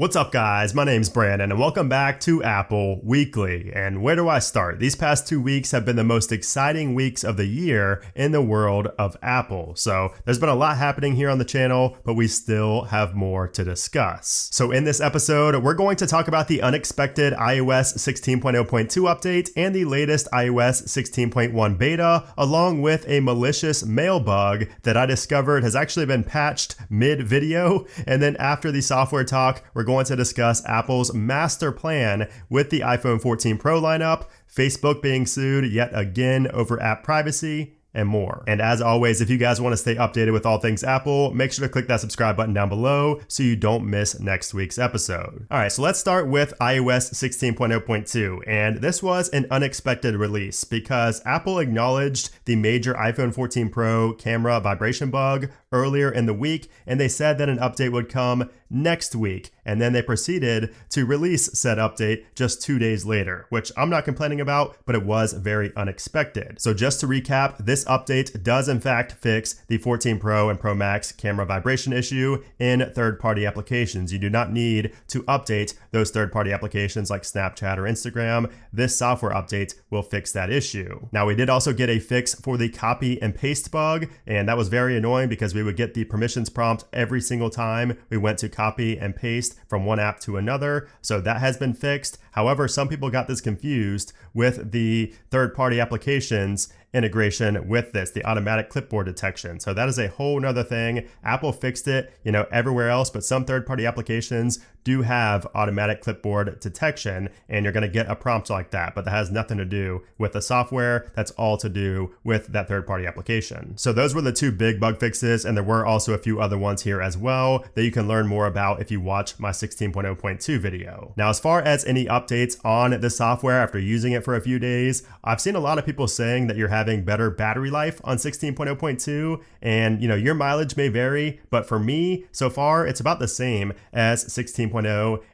What's up guys, my name's Brandon and welcome back to Apple Weekly. And where do I start? These past 2 weeks have been the most exciting weeks of the year in the world of Apple. So there's been a lot happening here on the channel, but we still have more to discuss. So in this episode, we're going to talk about the unexpected iOS 16.0.2 update and the latest iOS 16.1 beta, along with a malicious mail bug that I discovered has actually been patched mid-video. And then after the software talk, we're going to discuss Apple's master plan with the iPhone 14 Pro lineup, Facebook being sued yet again over app privacy, and more. And as always, if you guys want to stay updated with all things Apple, make sure to click that subscribe button down below so you don't miss next week's episode. All right, so let's start with iOS 16.0.2. And this was an unexpected release because Apple acknowledged the major iPhone 14 Pro camera vibration bug earlier in the week, and they said that an update would come next week. And then they proceeded to release said update just 2 days later, which I'm not complaining about, but it was very unexpected. So just to recap, this update does in fact fix the 14 Pro and Pro Max camera vibration issue in third-party applications. You do not need to update those third-party applications like Snapchat or Instagram. This software update will fix that issue. Now, we did also get a fix for the copy and paste bug, and that was very annoying because we would get the permissions prompt every single time we went to copy and paste from one app to another. So that has been fixed. However, some people got this confused with the third-party applications integration with this, the automatic clipboard detection. So that is a whole nother thing. Apple fixed it, everywhere else, but some third-party applications do have automatic clipboard detection, and you're going to get a prompt like that, but that has nothing to do with the software. That's all to do with that third-party application. So those were the two big bug fixes, and there were also a few other ones here as well that you can learn more about if you watch my 16.0.2 video. Now, as far as any updates on the software after using it for a few days, I've seen a lot of people saying that you're having better battery life on 16.0.2, and your mileage may vary, but for me, so far, it's about the same as 16.0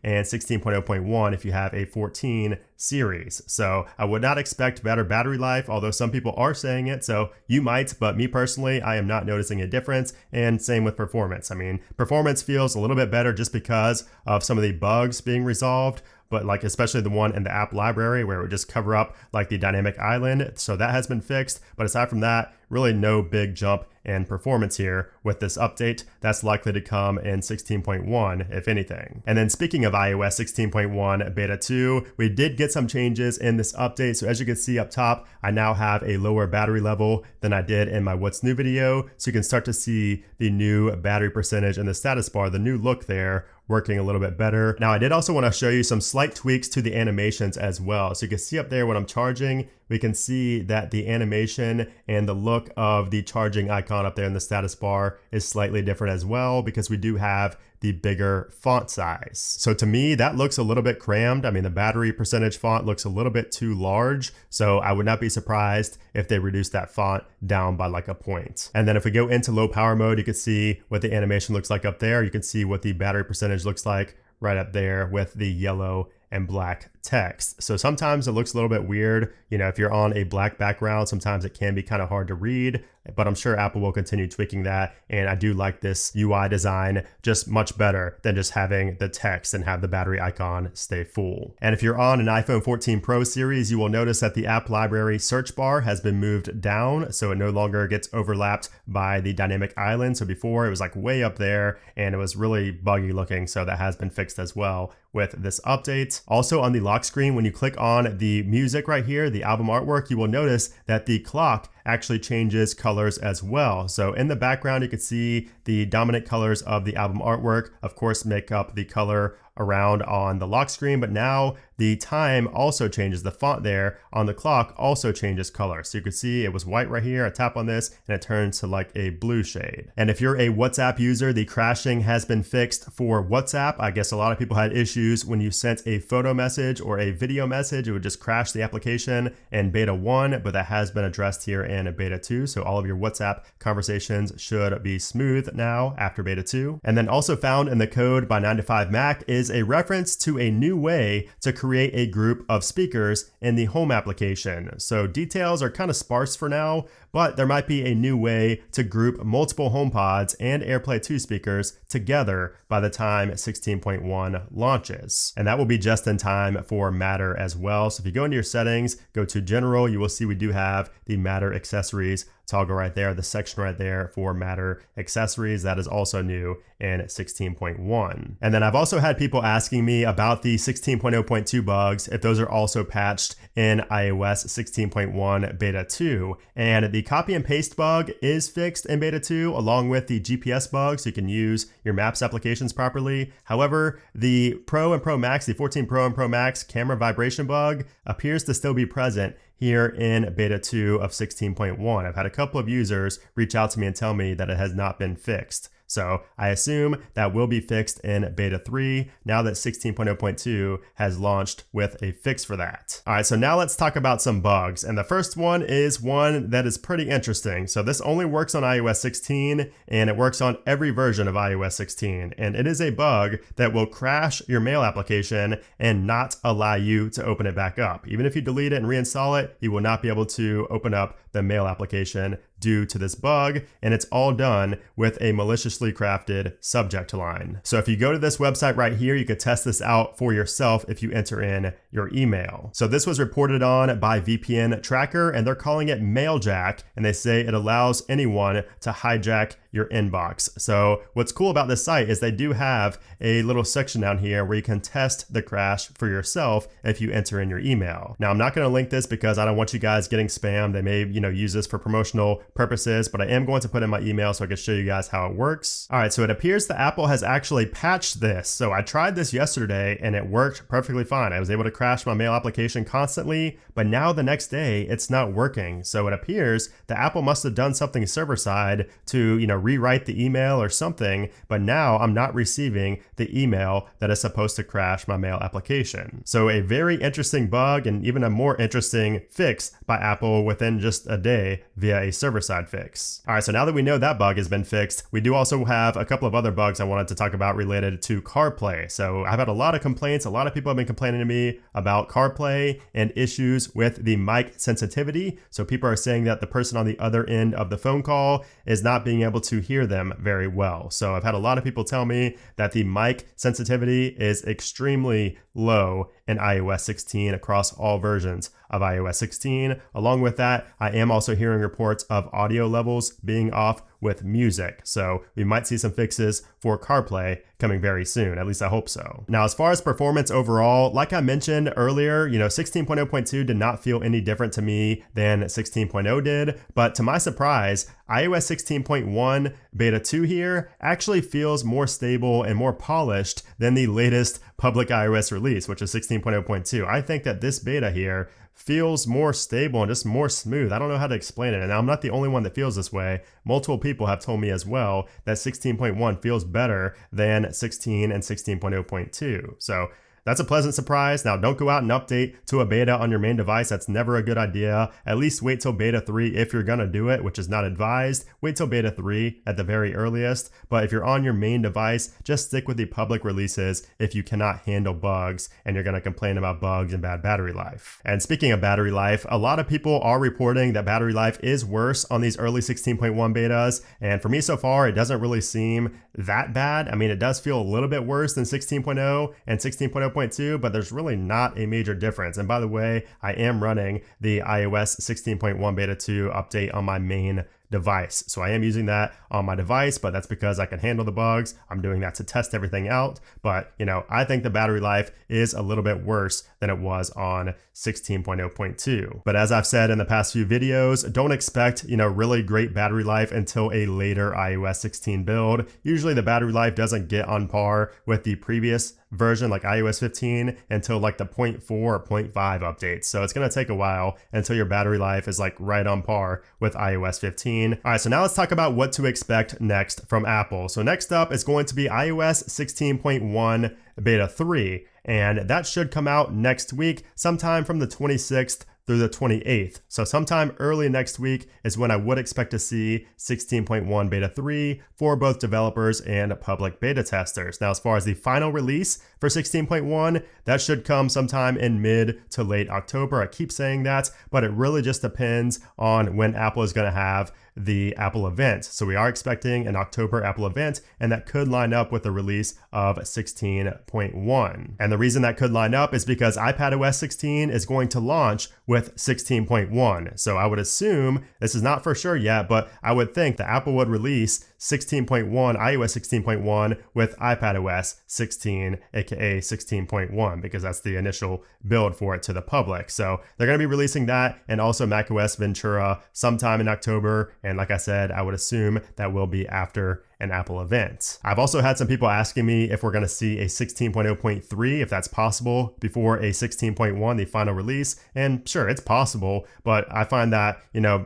and 16.0.1 if you have a 14 series. So I would not expect better battery life, although some people are saying it, so you might, but me personally, I am not noticing a difference, and same with performance. I mean, performance feels a little bit better just because of some of the bugs being resolved, but especially the one in the app library where it would just cover up the dynamic island. So that has been fixed. But aside from that, really no big jump in performance here with this update. That's likely to come in 16.1, if anything. And then speaking of iOS 16.1 beta 2, we did get some changes in this update. So as you can see up top, I now have a lower battery level than I did in my What's New video. So you can start to see the new battery percentage in the status bar, the new look there, working a little bit better. Now, I did also want to show you some slight tweaks to the animations as well. So you can see up there when I'm charging, we can see that the animation and the look of the charging icon up there in the status bar is slightly different as well because we do have the bigger font size. So to me, that looks a little bit crammed. I mean, the battery percentage font looks a little bit too large. So I would not be surprised if they reduce that font down by a point. And then if we go into low power mode, you can see what the animation looks like up there. You can see what the battery percentage looks like right up there with the yellow and black text. So sometimes it looks a little bit weird. If you're on a black background, sometimes it can be kind of hard to read, but I'm sure Apple will continue tweaking that. And I do like this UI design just much better than just having the text and have the battery icon stay full. And if you're on an iPhone 14 Pro series, you will notice that the app library search bar has been moved down. So it no longer gets overlapped by the dynamic island. So before it was way up there and it was really buggy looking. So that has been fixed as well with this update. Also on the lock screen, when you click on the music right here, the album artwork, you will notice that the clock actually changes colors as well. So in the background, you can see the dominant colors of the album artwork, of course, make up the color around on the lock screen, but now the time also changes. The font there on the clock also changes color. So you can see it was white right here. I tap on this and it turns to a blue shade. And if you're a WhatsApp user, the crashing has been fixed for WhatsApp. I guess a lot of people had issues when you sent a photo message or a video message, it would just crash the application in beta 1, but that has been addressed here in beta 2. So all of your WhatsApp conversations should be smooth now after beta 2. And then also found in the code by 9to5Mac is a reference to a new way to create a group of speakers in the home application. So details are kind of sparse for now, but there might be a new way to group multiple HomePods and AirPlay 2 speakers together by the time 16.1 launches. And that will be just in time for Matter as well. So if you go into your settings, go to General, you will see we do have the Matter accessories toggle right there, the section right there for Matter accessories. That is also new in 16.1. And then I've also had people asking me about the 16.0.2 bugs, if those are also patched in iOS 16.1 beta 2. And the copy and paste bug is fixed in beta 2 along with the GPS bug, so you can use your Maps applications properly. However, the Pro and Pro Max, the 14 Pro and Pro Max camera vibration bug appears to still be present here in beta 2 of 16.1. I've had a couple of users reach out to me and tell me that it has not been fixed. So I assume that will be fixed in beta 3 now that 16.0.2 has launched with a fix for that. All right, so now let's talk about some bugs. And the first one is one that is pretty interesting. So this only works on iOS 16 and it works on every version of iOS 16. And it is a bug that will crash your mail application and not allow you to open it back up. Even if you delete it and reinstall it, you will not be able to open up the mail application due to this bug, and it's all done with a maliciously crafted subject line. So if you go to this website right here, you could test this out for yourself if you enter in your email. So this was reported on by VPN Tracker, and they're calling it Mailjack, and they say it allows anyone to hijack your inbox. So what's cool about this site is they do have a little section down here where you can test the crash for yourself if you enter in your email. Now I'm not going to link this because I don't want you guys getting spammed. They may, use this for promotional purposes, but I am going to put in my email so I can show you guys how it works. All right, so it appears that Apple has actually patched this. So I tried this yesterday and it worked perfectly fine. I was able to crash my mail application constantly, but now the next day it's not working. So it appears that Apple must have done something server side to, rewrite the email or something, but now I'm not receiving the email that is supposed to crash my mail application. So a very interesting bug and even a more interesting fix by Apple within just a day via a server-side fix. All right, so now that we know that bug has been fixed, we do also have a couple of other bugs I wanted to talk about related to CarPlay. So I've had a lot of complaints. A lot of people have been complaining to me about CarPlay and issues with the mic sensitivity. So people are saying that the person on the other end of the phone call is not being able to hear them very well. So I've had a lot of people tell me that the mic sensitivity is extremely low in iOS 16 across all versions of iOS 16. Along with that, I am also hearing reports of audio levels being off with music. So we might see some fixes for CarPlay coming very soon. At least I hope so. Now, as far as performance overall, like I mentioned earlier, 16.0.2 did not feel any different to me than 16.0 did. But to my surprise, iOS 16.1 beta 2 here actually feels more stable and more polished than the latest public iOS release, which is 16.0.2. I think that this beta here feels more stable and just more smooth. I don't know how to explain it. And I'm not the only one that feels this way. Multiple people have told me as well that 16.1 feels better than 16 and 16.0.2. So that's a pleasant surprise. Now, don't go out and update to a beta on your main device. That's never a good idea. At least wait till beta 3 if you're gonna do it, which is not advised. Wait till beta 3 at the very earliest. But if you're on your main device, just stick with the public releases if you cannot handle bugs and you're gonna complain about bugs and bad battery life. And speaking of battery life, a lot of people are reporting that battery life is worse on these early 16.1 betas. And for me so far, it doesn't really seem that bad. I mean, it does feel a little bit worse than 16.0 and 16.0.2, but there's really not a major difference. And by the way, I am running the iOS 16.1 beta 2 update on my main device. So I am using that on my device, but that's because I can handle the bugs. I'm doing that to test everything out. But, I think the battery life is a little bit worse than it was on 16.0.2. But as I've said in the past few videos, don't expect, really great battery life until a later iOS 16 build. Usually the battery life doesn't get on par with the previous version like iOS 15 until like the 0.4 or 0.5 updates. So it's going to take a while until your battery life is like right on par with iOS 15. All right, so now let's talk about what to expect next from Apple. So next up is going to be iOS 16.1 beta 3. And that should come out next week, sometime from the 26th through the 28th. So sometime early next week is when I would expect to see 16.1 beta 3 for both developers and public beta testers. Now, as far as the final release for 16.1, that should come sometime in mid to late October. I keep saying that, but it really just depends on when Apple is going to have the Apple event. So we are expecting an October Apple event, and that could line up with the release of 16.1. And the reason that could line up is because iPadOS 16 is going to launch with 16.1. So I would assume, this is not for sure yet, but I would think that Apple would release 16.1, iOS 16.1 with iPadOS 16, aka 16.1, because that's the initial build for it to the public. So they're going to be releasing that, and also macOS Ventura sometime in October. And like I said, I would assume that will be after an Apple event. I've also had some people asking me if we're going to see a 16.0.3, if that's possible, before a 16.1, the final release. And sure, it's possible, but I find that,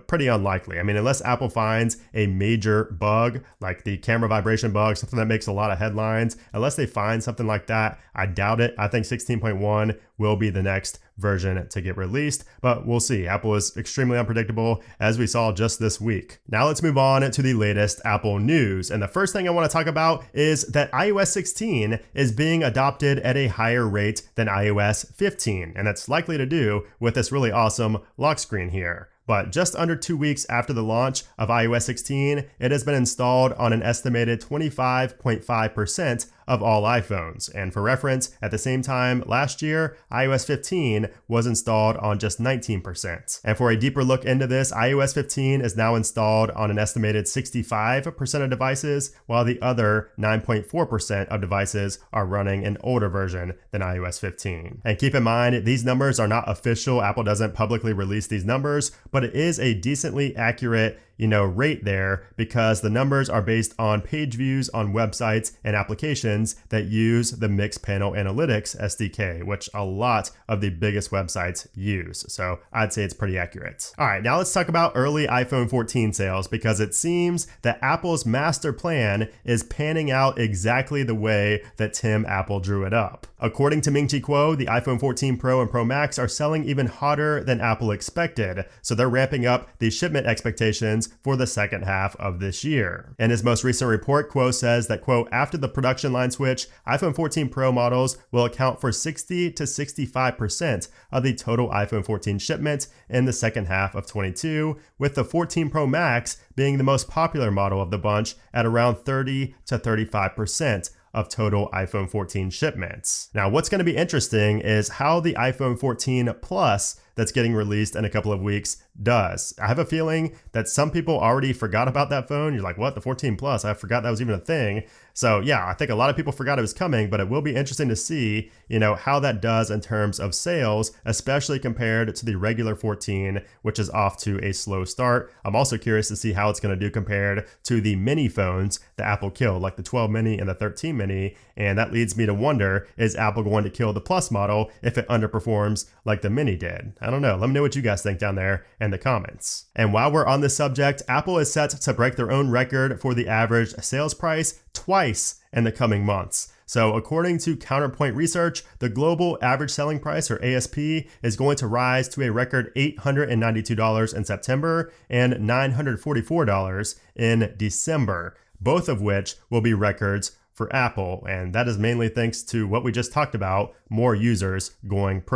pretty unlikely. I mean, unless Apple finds a major bug, like the camera vibration bug, something that makes a lot of headlines, unless they find something like that, I doubt it. I think 16.1 will be the next version to get released, but we'll see. Apple is extremely unpredictable, as we saw just this week. Now let's move on to the latest Apple news. And the first thing I want to talk about is that iOS 16 is being adopted at a higher rate than iOS 15, and that's likely to do with this really awesome lock screen here. But just under 2 weeks after the launch of iOS 16, it has been installed on an estimated 25.5% of all iPhones. And for reference, at the same time last year, iOS 15 was installed on just 19%. And for a deeper look into this, iOS 15 is now installed on an estimated 65% of devices, while the other 9.4% of devices are running an older version than iOS 15. And keep in mind, these numbers are not official. Apple doesn't publicly release these numbers, but it is a decently accurate rate there, because the numbers are based on page views on websites and applications that use the Mixpanel Analytics SDK, which a lot of the biggest websites use. So I'd say it's pretty accurate. All right, now let's talk about early iPhone 14 sales, because it seems that Apple's master plan is panning out exactly the way that Tim Apple drew it up. According to Ming-Chi Kuo, the iPhone 14 Pro and Pro Max are selling even hotter than Apple expected, so they're ramping up the shipment expectations for the second half of this year. In his most recent report, Kuo says that, quote, after the production line switch, iPhone 14 Pro models will account for 60 to 65% of the total iPhone 14 shipment in the second half of 22, with the 14 Pro Max being the most popular model of the bunch at around 30 to 35% of total iPhone 14 shipments. Now, what's going to be interesting is how the iPhone 14 Plus that's getting released in a couple of weeks does. I have a feeling that some people already forgot about that phone. You're like, what? The 14 Plus? I forgot that was even a thing. So yeah, I think a lot of people forgot it was coming, but it will be interesting to see, how that does in terms of sales, especially compared to the regular 14, which is off to a slow start. I'm also curious to see how it's going to do compared to the mini phones that Apple killed, like the 12 mini and the 13 mini. And that leads me to wonder, is Apple going to kill the Plus model if it underperforms like the mini did? I don't know. Let me know what you guys think down there in the comments. And while we're on this subject, Apple is set to break their own record for the average sales price twice in the coming months. So according to Counterpoint Research, the global average selling price, or ASP, is going to rise to a record $892 in September and $944 in December, both of which will be records for Apple. And that is mainly thanks to what we just talked about, more users going pro.